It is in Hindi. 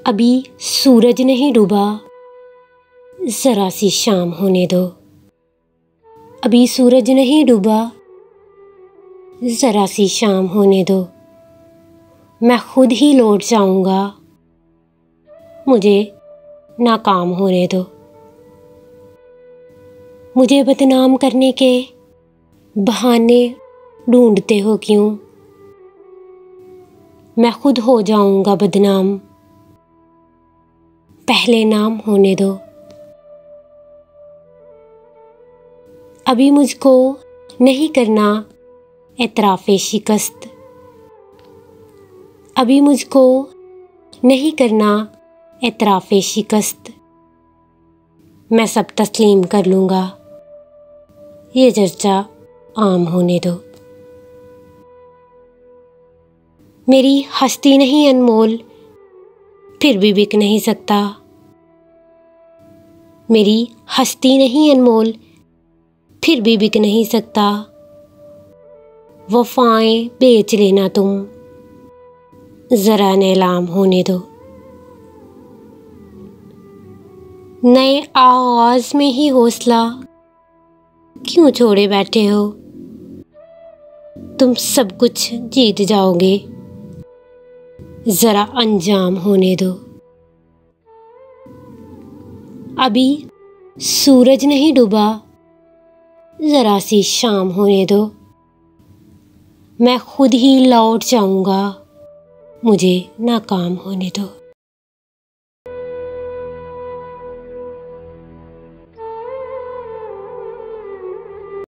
अभी सूरज नहीं डूबा, ज़रा सी शाम होने दो। अभी सूरज नहीं डूबा, ज़रा सी शाम होने दो। मैं खुद ही लौट जाऊंगा, मुझे नाकाम होने दो। मुझे बदनाम करने के बहाने ढूंढते हो क्यों? मैं खुद हो जाऊंगा बदनाम, पहले नाम होने दो। अभी मुझको नहीं करना एतराफ़े शिकस्त। अभी मुझको नहीं करना एतराफ़े शिकस्त। मैं सब तस्लीम कर लूँगा, ये चर्चा आम होने दो। मेरी हस्ती नहीं अनमोल, फिर भी बिक नहीं सकता। मेरी हस्ती नहीं अनमोल, फिर भी बिक नहीं सकता। वफ़ाएं बेच लेना तुम, ज़रा नीलाम होने दो। नए आगाज़ में ही हौसला क्यों छोड़े बैठे हो? तुम सब कुछ जीत जाओगे, ज़रा अंजाम होने दो। अभी सूरज नहीं डूबा, ज़रा सी शाम होने दो। मैं खुद ही लौट जाऊंगा, मुझे नाकाम होने दो।